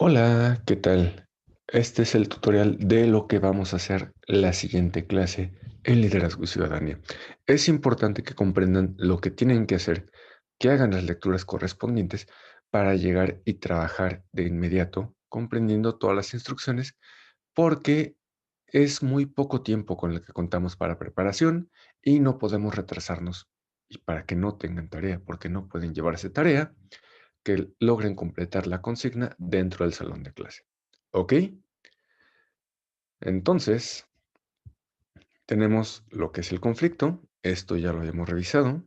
Hola, ¿qué tal? Este es el tutorial de lo que vamos a hacer la siguiente clase en liderazgo y ciudadanía. Es importante que comprendan lo que tienen que hacer, que hagan las lecturas correspondientes para llegar y trabajar de inmediato, comprendiendo todas las instrucciones, porque es muy poco tiempo con el que contamos para preparación y no podemos retrasarnos. Y para que no tengan tarea, porque no pueden llevarse tarea, que logren completar la consigna dentro del salón de clase. ¿Ok? Entonces, tenemos lo que es el conflicto. Esto ya lo habíamos revisado.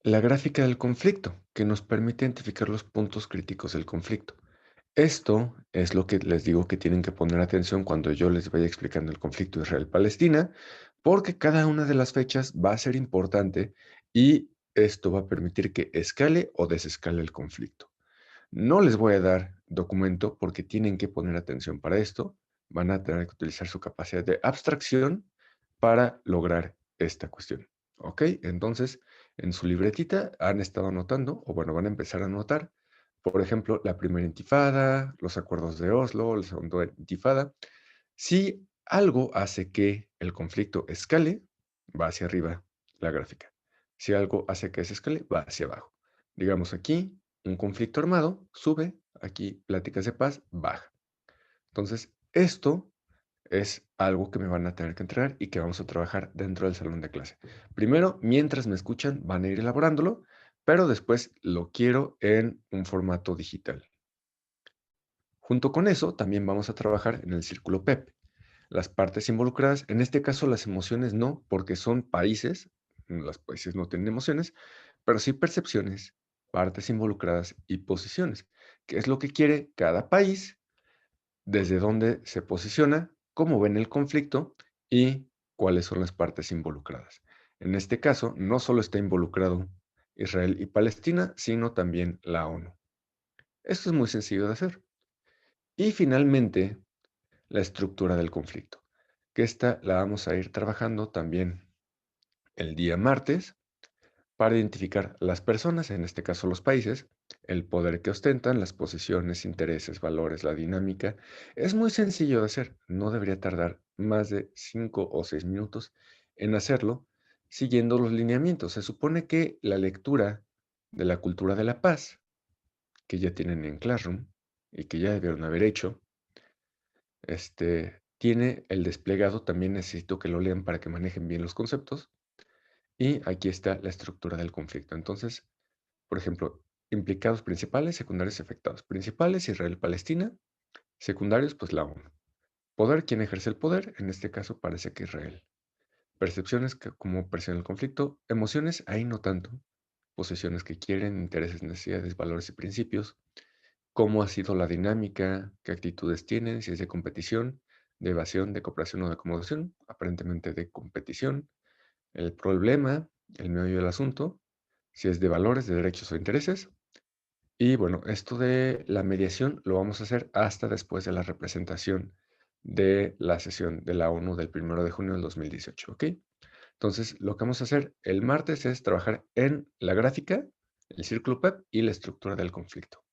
La gráfica del conflicto, que nos permite identificar los puntos críticos del conflicto. Esto es lo que les digo que tienen que poner atención cuando yo les vaya explicando el conflicto Israel-Palestina, porque cada una de las fechas va a ser importante y esto va a permitir que escale o desescale el conflicto. No les voy a dar documento porque tienen que poner atención para esto. Van a tener que utilizar su capacidad de abstracción para lograr esta cuestión. ¿Ok? Entonces, en su libretita han estado anotando, o bueno, van a empezar a anotar, por ejemplo, la primera intifada, los acuerdos de Oslo, la segunda intifada. Si algo hace que el conflicto escale, va hacia arriba la gráfica. Si algo hace que se escale, va hacia abajo. Digamos aquí, un conflicto armado sube, aquí pláticas de paz baja. Entonces, esto es algo que me van a tener que entregar y que vamos a trabajar dentro del salón de clase. Primero, mientras me escuchan, van a ir elaborándolo, pero después lo quiero en un formato digital. Junto con eso, también vamos a trabajar en el círculo PEP. Las partes involucradas, en este caso las emociones no, porque son países, los países no tienen emociones, pero sí percepciones, partes involucradas y posiciones, que es lo que quiere cada país, desde dónde se posiciona, cómo ven el conflicto y cuáles son las partes involucradas. En este caso, no solo está involucrado Israel y Palestina, sino también la ONU. Esto es muy sencillo de hacer. Y finalmente, la estructura del conflicto, que esta la vamos a ir trabajando también el día martes para identificar las personas, en este caso los países, el poder que ostentan, las posiciones, intereses, valores, la dinámica. Es muy sencillo de hacer, no debería tardar más de 5 o 6 minutos en hacerlo, siguiendo los lineamientos. Se supone que la lectura de la cultura de la paz, que ya tienen en Classroom y que ya debieron haber hecho, tiene el desplegado, también necesito que lo lean para que manejen bien los conceptos. Y aquí está la estructura del conflicto. Entonces, por ejemplo, implicados principales, secundarios y afectados. Principales, Israel-Palestina. Secundarios, pues la ONU. Poder, ¿quién ejerce el poder? En este caso parece que Israel. Percepciones, como perciben el conflicto. Emociones, ahí no tanto. Posesiones que quieren, intereses, necesidades, valores y principios. Cómo ha sido la dinámica, qué actitudes tienen, si es de competición, de evasión, de cooperación o de acomodación, aparentemente de competición, el problema, el meollo del asunto, si es de valores, de derechos o intereses. Y bueno, esto de la mediación lo vamos a hacer hasta después de la representación de la sesión de la ONU del 1 de junio del 2018, ¿ok? Entonces, lo que vamos a hacer el martes es trabajar en la gráfica, el círculo PEP y la estructura del conflicto.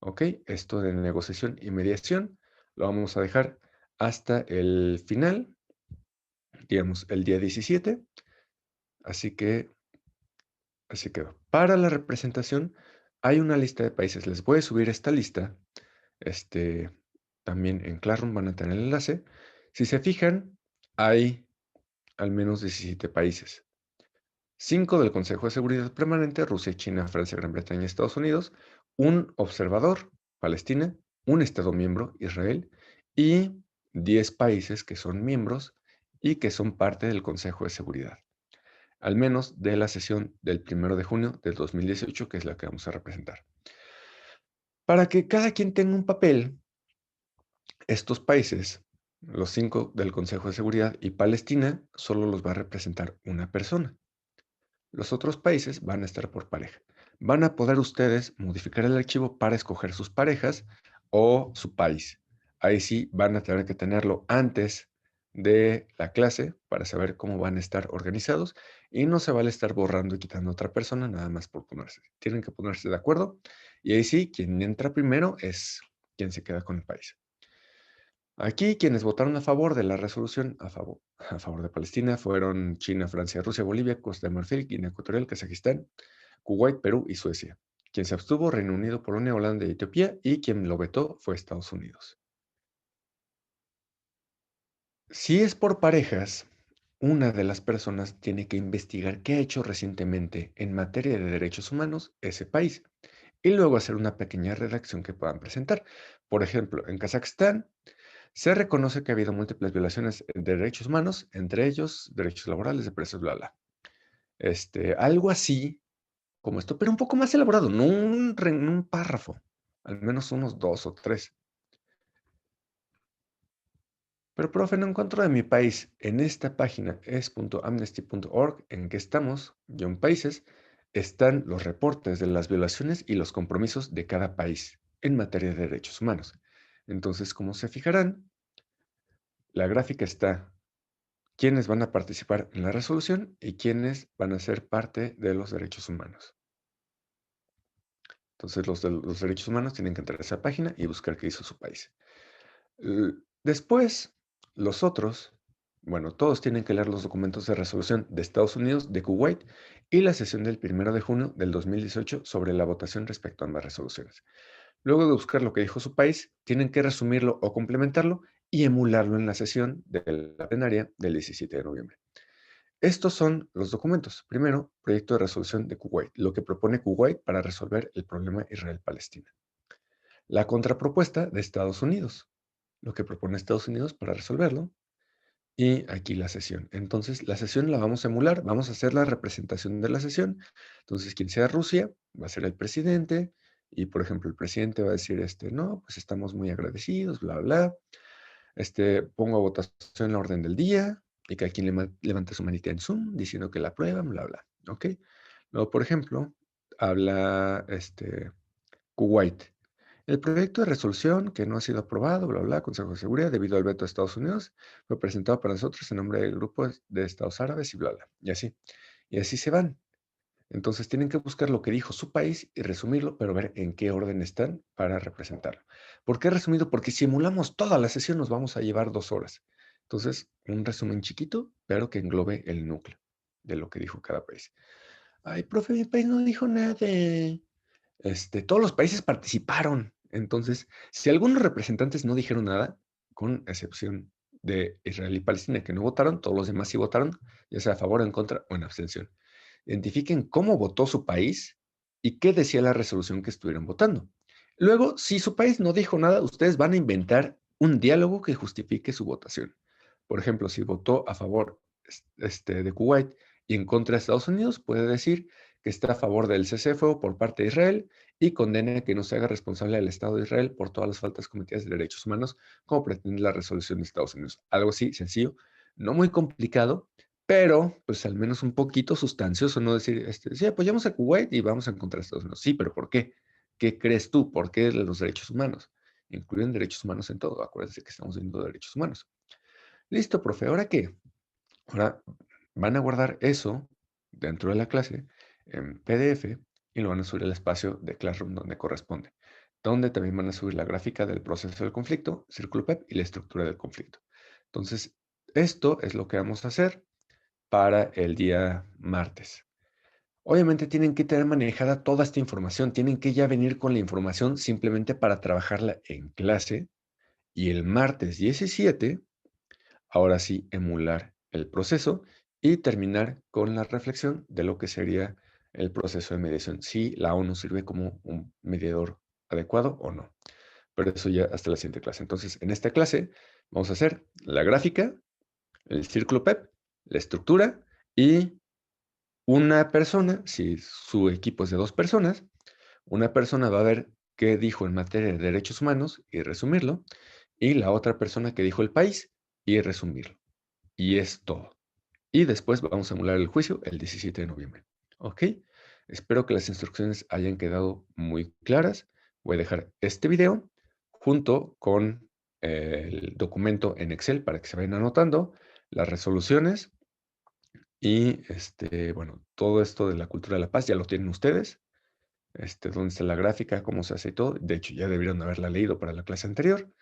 ¿Ok? Esto de negociación y mediación lo vamos a dejar hasta el final, digamos, el día 17. Así que, así quedó. Para la representación hay una lista de países. Les voy a subir esta lista. Este, también en Classroom van a tener el enlace. Si se fijan, hay al menos 17 países. 5 del Consejo de Seguridad Permanente, Rusia, China, Francia, Gran Bretaña y Estados Unidos, un observador, Palestina, un Estado miembro, Israel, y 10 países que son miembros y que son parte del Consejo de Seguridad, al menos de la sesión del 1 de junio del 2018, que es la que vamos a representar. Para que cada quien tenga un papel, estos países, los 5 del Consejo de Seguridad y Palestina, solo los va a representar una persona. Los otros países van a estar por pareja. Van a poder ustedes modificar el archivo para escoger sus parejas o su país. Ahí sí van a tener que tenerlo antes de la clase para saber cómo van a estar organizados y no se vale estar borrando y quitando a otra persona nada más por ponerse. Tienen que ponerse de acuerdo y ahí sí, quien entra primero es quien se queda con el país. Aquí quienes votaron a favor de la resolución a favor de Palestina fueron China, Francia, Rusia, Bolivia, Costa de Marfil, Guinea Ecuatorial, Kazajistán, Kuwait, Perú y Suecia. Quien se abstuvo, Reino Unido, Polonia, Holanda y Etiopía, y quien lo vetó fue Estados Unidos. Si es por parejas, una de las personas tiene que investigar qué ha hecho recientemente en materia de derechos humanos ese país y luego hacer una pequeña redacción que puedan presentar. Por ejemplo, en Kazajstán se reconoce que ha habido múltiples violaciones de derechos humanos, entre ellos derechos laborales de presos, bla, bla. Algo así como esto, pero un poco más elaborado, no un párrafo, al menos unos dos o tres. Pero, profe, no encuentro de mi país. En esta página es.amnesty.org, en que estamos, países, están los reportes de las violaciones y los compromisos de cada país en materia de derechos humanos. Entonces, como se fijarán, la gráfica está quiénes van a participar en la resolución y quiénes van a ser parte de los derechos humanos. Entonces, los de los derechos humanos tienen que entrar a esa página y buscar qué hizo su país. Después, los otros, bueno, todos tienen que leer los documentos de resolución de Estados Unidos, de Kuwait y la sesión del 1 de junio del 2018 sobre la votación respecto a ambas resoluciones. Luego de buscar lo que dijo su país, tienen que resumirlo o complementarlo y emularlo en la sesión de la plenaria del 17 de noviembre. Estos son los documentos. Primero, proyecto de resolución de Kuwait, lo que propone Kuwait para resolver el problema Israel-Palestina. La contrapropuesta de Estados Unidos, lo que propone Estados Unidos para resolverlo. Y aquí la sesión. Entonces, la sesión la vamos a emular, vamos a hacer la representación de la sesión. Entonces, quien sea Rusia va a ser el presidente y, por ejemplo, el presidente va a decir, no, pues estamos muy agradecidos, bla, bla. Pongo a votación la orden del día y que aquí levante su manita en Zoom diciendo que la aprueban, bla, bla. ¿Ok? Luego, por ejemplo, habla Kuwait. El proyecto de resolución que no ha sido aprobado, bla, bla, Consejo de Seguridad, debido al veto de Estados Unidos, fue presentado para nosotros en nombre del grupo de Estados Árabes y bla, bla. Y así. Y así se van. Entonces tienen que buscar lo que dijo su país y resumirlo, pero ver en qué orden están para representarlo. ¿Por qué resumido? Porque si emulamos toda la sesión nos vamos a llevar 2 horas. Entonces, un resumen chiquito, pero que englobe el núcleo de lo que dijo cada país. Ay, profe, mi país no dijo nada. Todos los países participaron. Entonces, si algunos representantes no dijeron nada, con excepción de Israel y Palestina, que no votaron, todos los demás sí votaron, ya sea a favor, en contra o en abstención. Identifiquen cómo votó su país y qué decía la resolución que estuvieron votando. Luego, si su país no dijo nada, ustedes van a inventar un diálogo que justifique su votación. Por ejemplo, si votó a favor de Kuwait y en contra de Estados Unidos, puede decir que está a favor del cese de fuego por parte de Israel y condena que no se haga responsable al Estado de Israel por todas las faltas cometidas de derechos humanos, como pretende la resolución de Estados Unidos. Algo así, sencillo, no muy complicado, pero pues al menos un poquito sustancioso, no decir, sí, apoyamos a Kuwait y vamos a encontrar a Estados Unidos. Sí, pero ¿por qué? ¿Qué crees tú? ¿Por qué los derechos humanos? Incluyen derechos humanos en todo. Acuérdense que estamos viendo derechos humanos. Listo, profe, ¿ahora qué? Ahora van a guardar eso dentro de la clase en PDF y lo van a subir al espacio de Classroom donde corresponde, donde también van a subir la gráfica del proceso del conflicto, círculo PEP y la estructura del conflicto. Entonces, esto es lo que vamos a hacer para el día martes. Obviamente tienen que tener manejada toda esta información, tienen que ya venir con la información simplemente para trabajarla en clase y el martes 17 ahora sí emular el proceso y terminar con la reflexión de lo que sería el proceso de mediación, si la ONU sirve como un mediador adecuado o no. Pero eso ya hasta la siguiente clase. Entonces, en esta clase vamos a hacer la gráfica, el círculo PEP, la estructura y una persona, si su equipo es de 2 personas, una persona va a ver qué dijo en materia de derechos humanos y resumirlo, y la otra persona que dijo el país y resumirlo. Y es todo. Y después vamos a emular el juicio el 17 de noviembre. ¿Ok? Espero que las instrucciones hayan quedado muy claras. Voy a dejar este video junto con el documento en Excel para que se vayan anotando las resoluciones Y, bueno, todo esto de la cultura de la paz ya lo tienen ustedes, dónde está la gráfica, cómo se hace y todo. De hecho, ya debieron haberla leído para la clase anterior,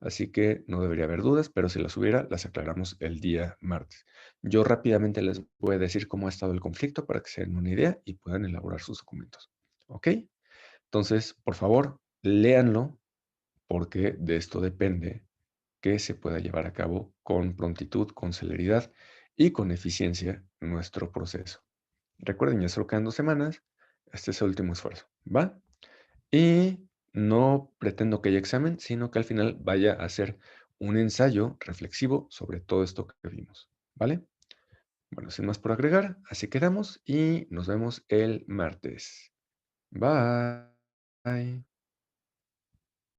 así que no debería haber dudas, pero si las hubiera, las aclaramos el día martes. Yo rápidamente les voy a decir cómo ha estado el conflicto para que se den una idea y puedan elaborar sus documentos. ¿Ok? Entonces, por favor, léanlo porque de esto depende que se pueda llevar a cabo con prontitud, con celeridad y con eficiencia nuestro proceso. Recuerden, ya solo quedan 2 semanas. Este es el último esfuerzo, ¿va? Y no pretendo que haya examen, sino que al final vaya a ser un ensayo reflexivo sobre todo esto que vimos, ¿vale? Bueno, sin más por agregar, así quedamos y nos vemos el martes. Bye.